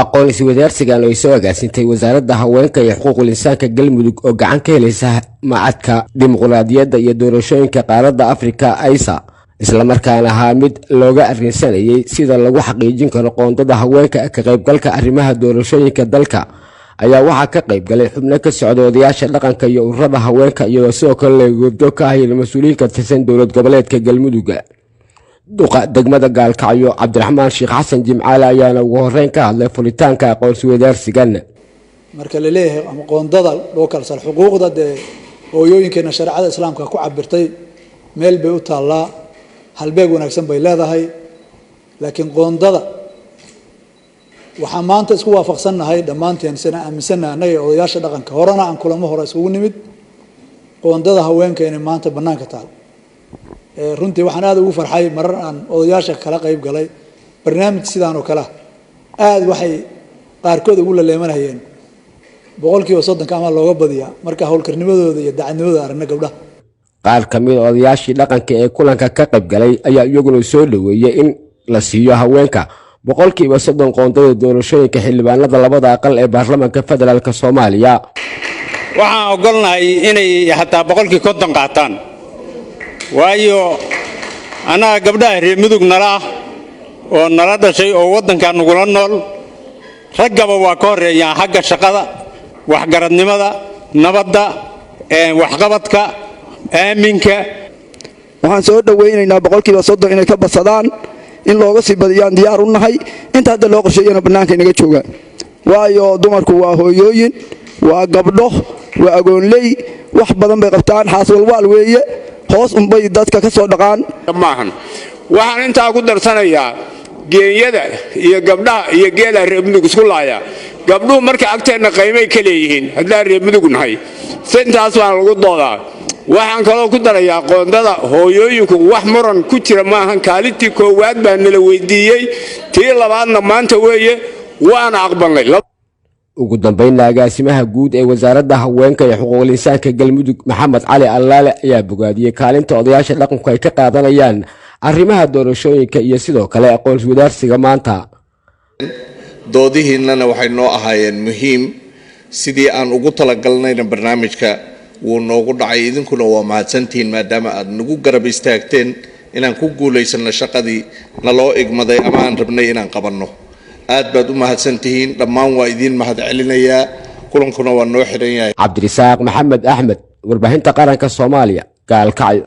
aqoonsi wadaarsigan oo soo agaasintay wasaaradda haweenka iyo xuquuqul insaanka galmudug oo gacan ka helaysa macadka dimuqraadiyadda iyo doorashooyinka qaaradda Afrika aysa isla markaana ahaa mid looga arrinsanayay sida lagu xaqiijin karo qoondada haweenka ka qaybgalka arrimaha doorashooyinka dalka ayaa waxa ka qaybgalay xubno ka socda odayaasha dhaqanka iyo ururada haweenka iyo sidoo kale guddo ka hayay mas'uuliyiin ka tirsan dowlad goboleedka galmudug duqa degmada Gaalkacyo Cabdiraxmaan Sheekh Xasan Jimcaale ayaana ugu horeyn ka hadlay fulitaanka aqoonsi wadaarsigan marka la leeyahay ama qoondada loo kala sar xuquuqda hooyooyinkeena sharciga islaamka ku cabirtay meel bay u taalaa halbeeg wanaagsan bay leedahay laakiin qoondada waxa maanta isku waafaqsanahay dhamaanteen sina aaminsanahay odayaasha dhaqanka horena aan kulamo hore isugu nimid qoondada haweenkeena maanta banaanka taal runtii waxaan aad ugu farxay marar aan odayaasha kala qayb galay barnaamij sidaan oo kala aad waxay qaarkood ugu leeyahay boqolkiiba 30 ama looga badiyaa marka hawlkarnimadooda iyo dacadnimadooda aragna gabdhaha qaar kamid odayaashii dhaqanka ee kulanka ka qayb galay ayaa iyaguna soo dhaweeyay in la siiyo haweenka boqolkiiba 30 qoondada doorashooyinka xildhibaanada labada aqal ee baarlamaanka federaalka Soomaaliya waxaan ogolnahay inay hataa boqolkiiba 50 qaataan waayo ana gabdhaha reer mudug nala oo nala dhashay oo wadankan ugu nool ragaba waa ka horeeyaan xagga shaqada wax garadnimada nabadda wax qabadka aaminka waxaan soo dhaweynaynaa boqolkiiba 30 inay ka basadaan in looga sii badiyaan diyaar u nahay inta hadda loo qorsheeyay banaanka inaga joogaan waayo dumarku waa hooyooyin waa gabdho waa agoonley wax badan bay qabtaan xaas walbaal weeye hoos unbay dadka ka soo dhaqaan maahan waxaan inta ku darsanayaa geeyada iyo gabdhaha iyo geela reer mudug isku laaya gabdhuhu marka agteena qiimay ka leeyihiin haddii reer mudug nahay intaas waan lagu doodaa waxaan kaloo ku darayaa qoondada hooyooyinku wax muran ku jira maahan kaalintii koowaad baa nala weydiiyay tii labaadna maanta weeye waan aqbalnay ugu dambeynna agaasimaha guud ee wasaaradda haweenka iyo xuquuqul insaanka galmudug Maxamed Cali Allaale ayaa bogaadiyay kaalinta odayaasha dhaqanku ay ka qaadanayaan arrimaha doorashooyinka iyo sidoo kale aqoonsi wadaarsiga maanta doodihiinana waxay noo ahaayeen muhiim sidii aan ugu talagalnayna barnaamijka wuu noogu dhacay idinkuna waa mahadsantihiin maadaama aad nagu garab istaagteen inaan ku guuleysano shaqadii naloo igmaday ama aan rabnay inaan qabanno aad baad u mahadsantihiin dhammaan waa idin mahad celinayaa kulankuna waa noo xiran yahay Cabdirasaaq Maxamed Axmed warbaahinta qaranka Soomaaliya Gaalkacyo.